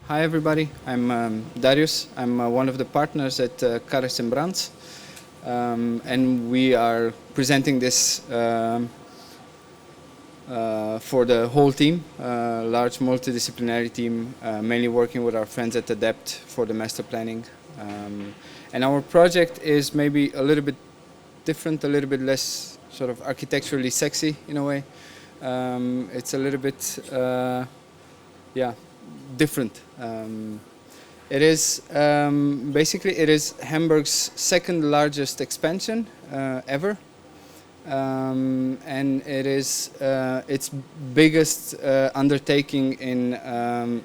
Hi everybody, I'm Darius. I'm one of the partners at Karres and Brands, and we are presenting this for the whole team, large multidisciplinary team, mainly working with our friends at ADEPT for the master planning. And our project is maybe a little bit different, a little bit less sort of architecturally sexy in a way. It's a little bit, different. It is basically it is Hamburg's second largest expansion ever, and it is its biggest undertaking in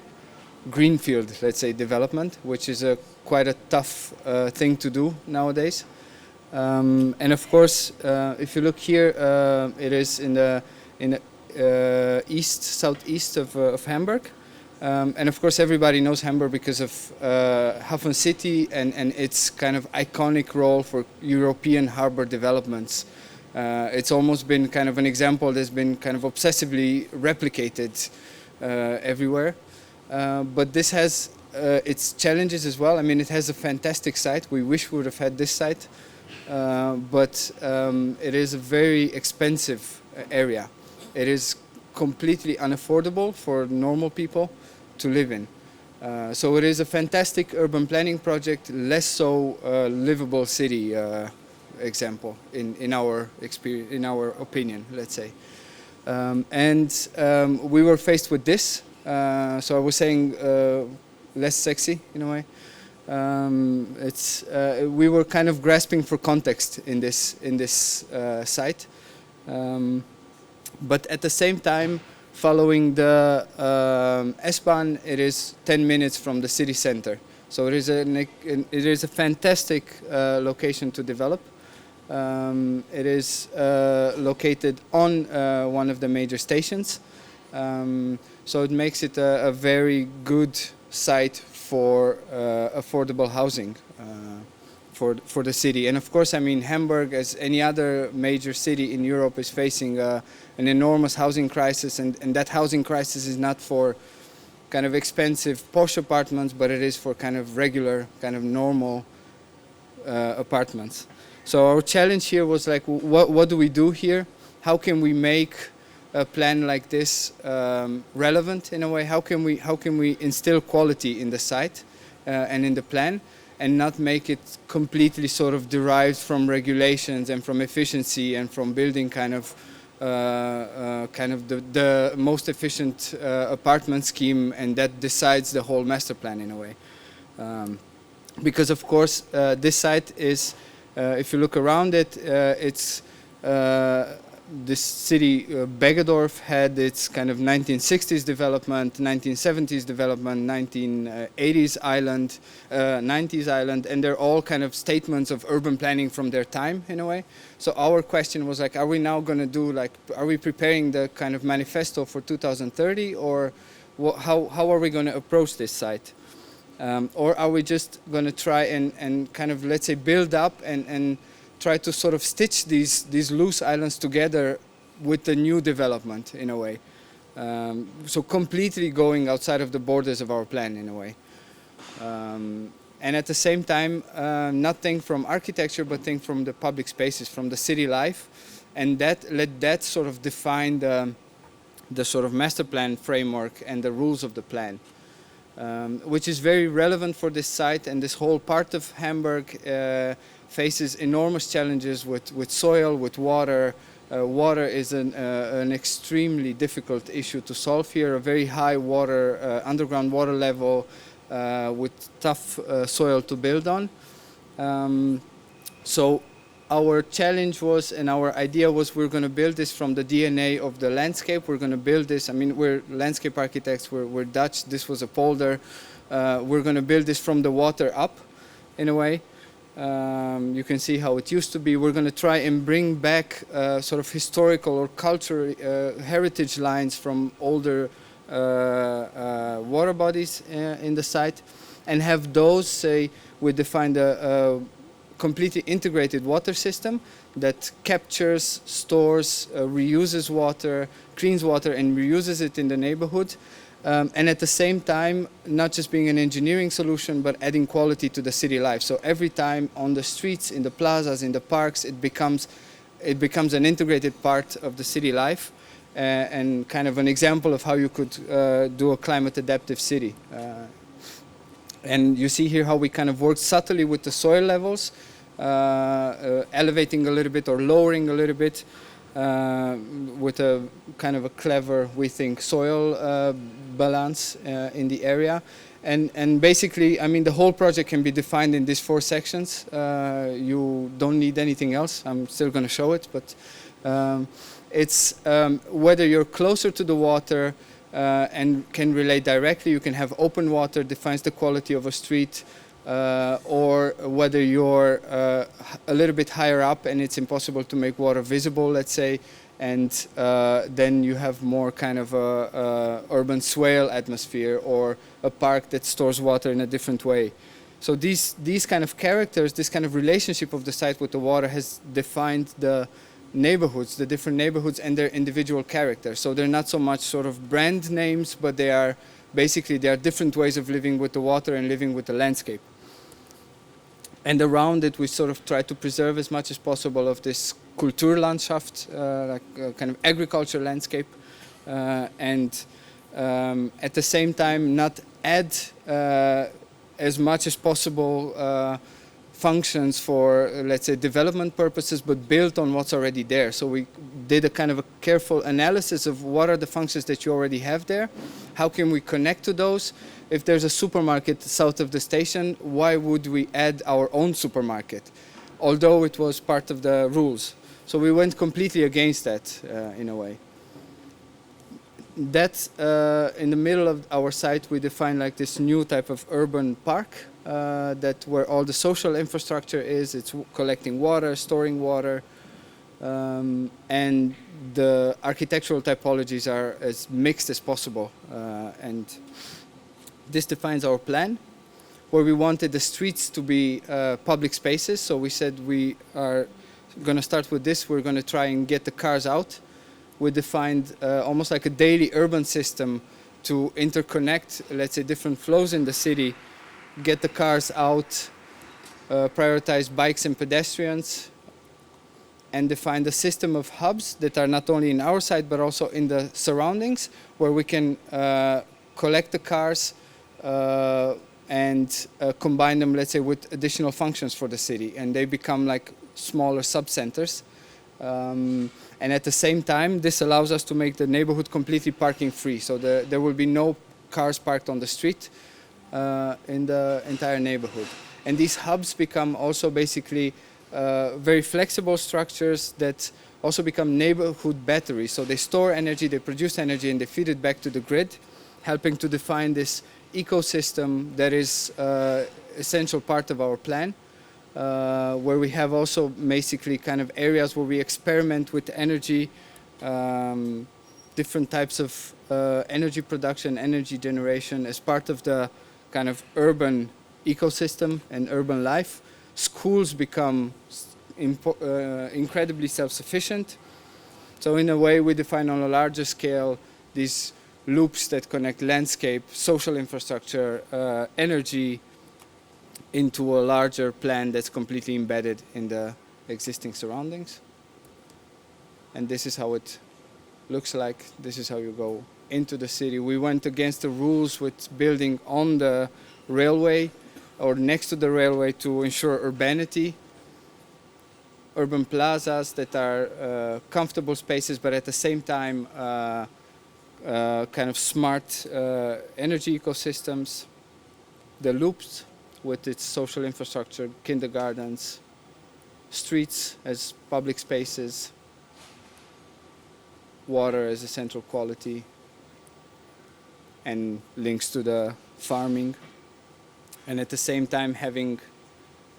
greenfield, let's say, development, which is quite a tough thing to do nowadays. And of course, if you look here, it is in the southeast of Hamburg. And of course everybody knows Hamburg because of Hafen City and its kind of iconic role for European harbor developments. It's almost been kind of an example that's been kind of obsessively replicated everywhere. But this has its challenges as well. I mean, it has a fantastic site. We wish we would have had this site. But it is a very expensive area. It is completely unaffordable for normal people to live in. So it is a fantastic urban planning project, less so livable city example in our experience, in our opinion, let's say. We were faced with this. So I was saying less sexy in a way. We were kind of grasping for context in this site, but at the same time, following the S-Bahn, it is 10 minutes from the city center. So it is a fantastic location to develop. It is located on one of the major stations, so it makes it a very good site for affordable housing for the city. And of course, I mean, Hamburg, as any other major city in Europe, is facing an enormous housing crisis, and that housing crisis is not for kind of expensive posh apartments, but it is for kind of regular, kind of normal apartments. So our challenge here was like, what do we do here? How can we make a plan like this relevant in a way? How can we instill quality in the site and in the plan, and not make it completely sort of derived from regulations and from efficiency and from building kind of the most efficient apartment scheme, and that decides the whole master plan in a way. Because of course this site is, if you look around it, it's this city, Bergedorf, had its kind of 1960s development, 1970s development, 1980s island, 90s island, and they're all kind of statements of urban planning from their time in a way. So our question was like, are we now going to do like, are we preparing the kind of manifesto for 2030, or how are we going to approach this site? Or are we just going to try and kind of, let's say, build up and try to sort of stitch these loose islands together with the new development in a way. So completely going outside of the borders of our plan in a way. And at the same time, not think from architecture, but think from the public spaces, from the city life, and let that sort of define the sort of master plan framework and the rules of the plan. Which is very relevant for this site, and this whole part of Hamburg faces enormous challenges with soil, with water. Water is an extremely difficult issue to solve here, a very high water, underground water level with tough soil to build on. So our challenge was, and our idea was, we're going to build this from the DNA of the landscape. We're going to build this, I mean, we're landscape architects, we're Dutch, this was a polder. We're going to build this from the water up, in a way. You can see how it used to be. We're going to try and bring back sort of historical or cultural heritage lines from older water bodies in the site, and have those, say, we defined a completely integrated water system that captures, stores, reuses water, cleans water, and reuses it in the neighborhood, and at the same time, not just being an engineering solution, but adding quality to the city life. So every time on the streets, in the plazas, in the parks, it becomes an integrated part of the city life, and kind of an example of how you could do a climate adaptive city. And you see here how we kind of work subtly with the soil levels, elevating a little bit or lowering a little bit, with a kind of a clever, we think, soil balance in the area. And basically, I mean, the whole project can be defined in these 4 sections. You don't need anything else. I'm still going to show it, but it's whether you're closer to the water and can relate directly. You can have open water, defines the quality of a street, or whether you're a little bit higher up and it's impossible to make water visible, let's say, and then you have more kind of a urban swale atmosphere, or a park that stores water in a different way. So these kind of characters, this kind of relationship of the site with the water has defined the neighborhoods, the different neighborhoods and their individual characters. So they're not so much sort of brand names, but they are basically, there are different ways of living with the water and living with the landscape. And around it, we sort of try to preserve as much as possible of this Kulturlandschaft, like kind of agriculture landscape, and at the same time not add as much as possible functions for, let's say, development purposes, but built on what's already there. So we did a kind of a careful analysis of what are the functions that you already have there, how can we connect to those. If there's a supermarket south of the station, why would we add our own supermarket, although it was part of the rules? So we went completely against that in a way. That in the middle of our site, we defined like this new type of urban park, that where all the social infrastructure is. It's collecting water, storing water, and the architectural typologies are as mixed as possible. And this defines our plan, where we wanted the streets to be public spaces. So we said we are going to start with this. We're going to try and get the cars out. We defined almost like a daily urban system to interconnect, let's say, different flows in the city, get the cars out, prioritize bikes and pedestrians, and define the system of hubs that are not only in our site but also in the surroundings, where we can collect the cars and combine them, let's say, with additional functions for the city, and they become like smaller sub-centers. And at the same time, this allows us to make the neighborhood completely parking free. So there will be no cars parked on the street in the entire neighborhood. And these hubs become also basically very flexible structures that also become neighborhood batteries. So they store energy, they produce energy, and they feed it back to the grid, helping to define this ecosystem that is essential part of our plan. Where we have also basically kind of areas where we experiment with energy, different types of energy production, energy generation as part of the kind of urban ecosystem and urban life. Schools become incredibly self-sufficient. So in a way, we define on a larger scale these loops that connect landscape, social infrastructure, energy, into a larger plan that's completely embedded in the existing surroundings. And this is how it looks like. This is how you go into the city. We went against the rules with building on the railway or next to the railway to ensure urbanity. Urban plazas that are comfortable spaces, but at the same time kind of smart energy ecosystems. The loops with its social infrastructure, kindergartens, streets as public spaces, water as a central quality, and links to the farming. And at the same time having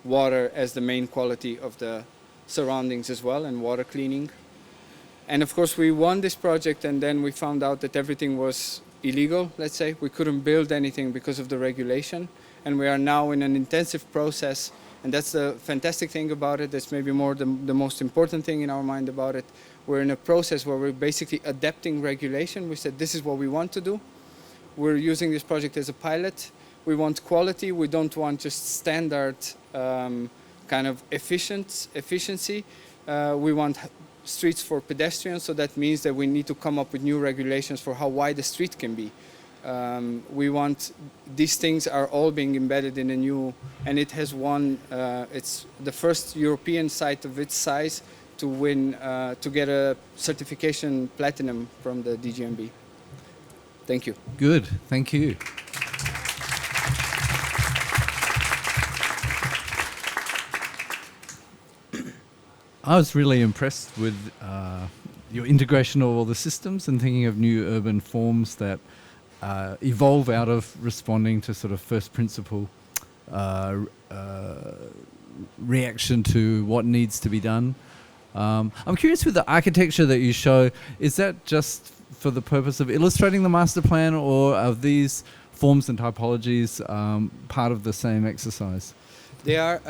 water as the main quality of the surroundings as well, and water cleaning. And of course we won this project, and then we found out that everything was illegal, let's say. We couldn't build anything because of the regulation. And we are now in an intensive process, and that's the fantastic thing about it. That's maybe more the most important thing in our mind about it. We're in a process where we're basically adapting regulation. We said this is what we want to do. we're using this project as a pilot. We want quality. We don't want just standard kind of efficiency. We want streets for pedestrians, so that means that we need to come up with new regulations for how wide the street can be. We want these things are all being embedded in a new, and it has won. It's the first European site of its size to win to get a certification platinum from the DGMB. Thank you. Good, thank you. I was really impressed with your integration of all the systems and thinking of new urban forms that evolve out of responding to sort of first principle reaction to what needs to be done. I'm curious with the architecture that you show, is that just for the purpose of illustrating the master plan, or are these forms and typologies part of the same exercise? They are,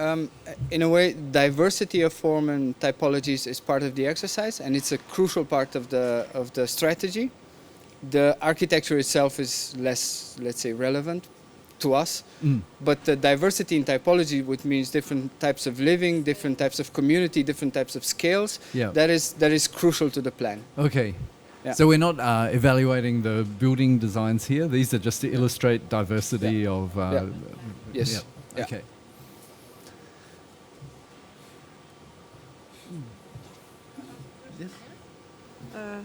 in a way, diversity of form and typologies is part of the exercise, and it's a crucial part of the strategy. The architecture itself is less, let's say, relevant to us, but the diversity in typology, which means different types of living, different types of community, different types of scales, that is crucial to the plan. Okay. Yeah. So we're not evaluating the building designs here. These are just to illustrate diversity of... Yes. Yeah. Okay.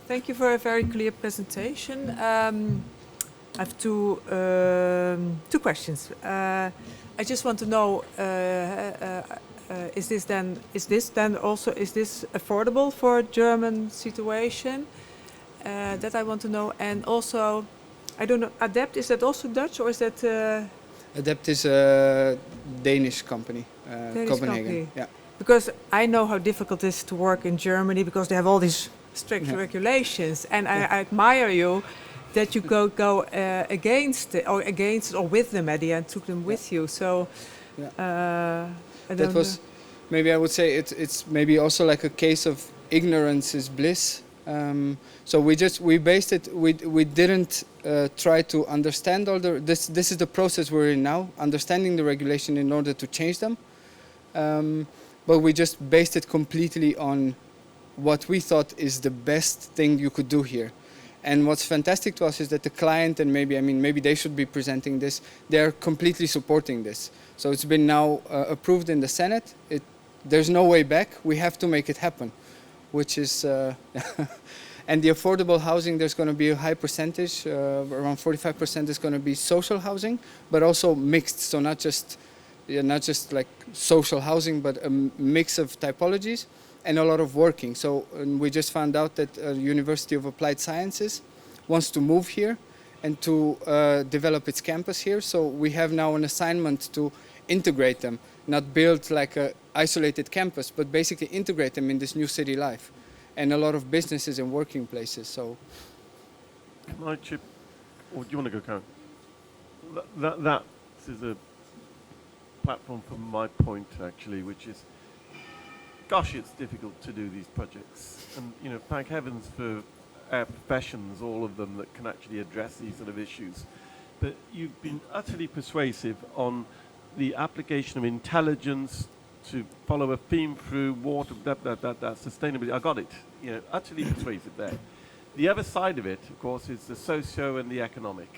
Thank you for a very clear presentation. I have two questions. I just want to know: is this affordable for a German situation? That I want to know. And also, I don't know. ADEPT, is that also Dutch, or is that? ADEPT is a Danish company, Danish Copenhagen. company. Yeah. Because I know how difficult it is to work in Germany because they have all these strict regulations, and I admire you that you go against or with them at the end, took them with you. So that was maybe I would say it's maybe also like a case of ignorance is bliss. So we based it. We didn't try to understand all the. This is the process we're in now, understanding the regulation in order to change them. But we just based it completely on what we thought is the best thing you could do here. And what's fantastic to us is that the client, and maybe they should be presenting this, they're completely supporting this. So it's been now approved in the Senate. There's no way back. We have to make it happen, which is... And the affordable housing, there's going to be a high percentage, around 45% is going to be social housing, but also mixed. So not just like social housing, but a mix of typologies. And a lot of working. So we just found out that University of Applied Sciences wants to move here and to develop its campus here. So we have now an assignment to integrate them, not build like a isolated campus, but basically integrate them in this new city life, and a lot of businesses and working places. So, can I chip, or do you want to go, Karen? That is a platform for my point actually, which is, gosh, it's difficult to do these projects. And, thank heavens for our professions, all of them, that can actually address these sort of issues. But you've been utterly persuasive on the application of intelligence to follow a theme through water, sustainability. I got it. Utterly persuasive there. The other side of it, of course, is the socio and the economic,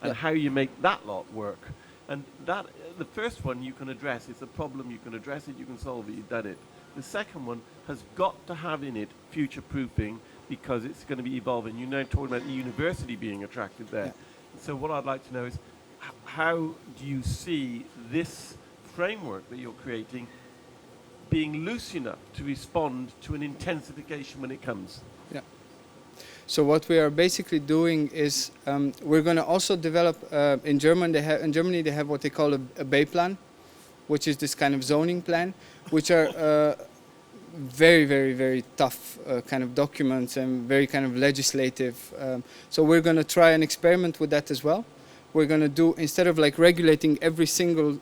and how you make that lot work. And that, the first one you can address. It's a problem, you can address it, you can solve it, you've done it. The second one has got to have in it future-proofing, because it's going to be evolving. You're now talking about the university being attracted there. Yeah. So what I'd like to know is, how do you see this framework that you're creating being loose enough to respond to an intensification when it comes? Yeah. So what we are basically doing is we're going to also develop in Germany they have what they call a Bay plan, which is this kind of zoning plan, which are very, very, very tough kind of documents and very kind of legislative. So we're going to try and experiment with that as well. We're going to do, instead of like regulating every single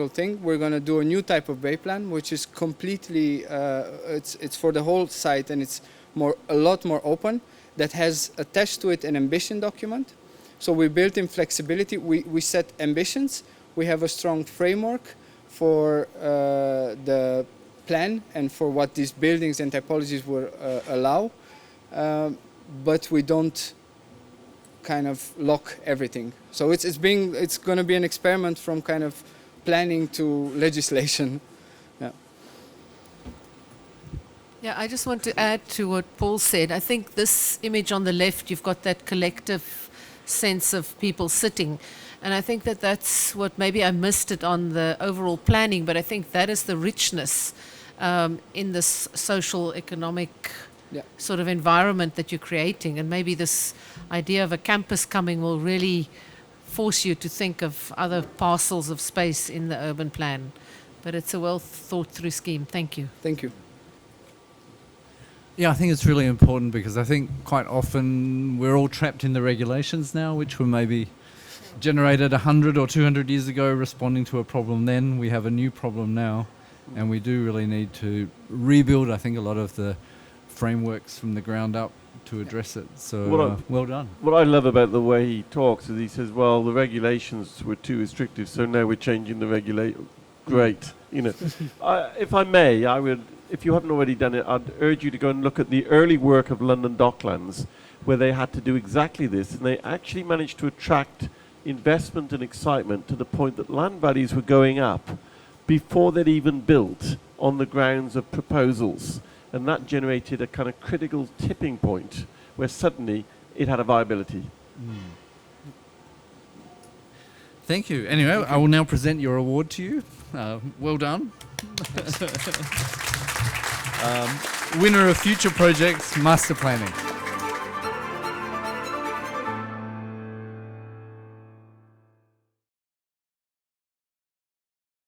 thing, we're going to do a new type of Bay plan, which is completely, it's for the whole site, and it's a lot more open, that has attached to it an ambition document. So we built in flexibility. We set ambitions. We have a strong framework for the plan and for what these buildings and typologies will allow, but we don't kind of lock everything. So it's going to be an experiment from kind of planning to legislation. Yeah, I just want to add to what Paul said. I think this image on the left, you've got that collective sense of people sitting. And I think that that's what, maybe I missed it on the overall planning, but I think that is the richness in this social, economic sort of environment that you're creating. And maybe this idea of a campus coming will really force you to think of other parcels of space in the urban plan. But it's a well thought through scheme. Thank you. Thank you. Yeah, I think it's really important because I think quite often we're all trapped in the regulations now, which were maybe generated 100 or 200 years ago responding to a problem then. We have a new problem now, and we do really need to rebuild, I think, a lot of the frameworks from the ground up to address it. So well done. What I love about the way he talks is he says, well, the regulations were too restrictive, so now we're changing the regulation. Great. You know, if I may, I would, if you haven't already done it, I'd urge you to go and look at the early work of London Docklands, where they had to do exactly this, and they actually managed to attract investment and excitement to the point that land values were going up before they'd even built on the grounds of proposals. And that generated a kind of critical tipping point where suddenly it had a viability. Thank you. Anyway, I will now present your award to you. Well done. Winner of Future Projects Master Planning.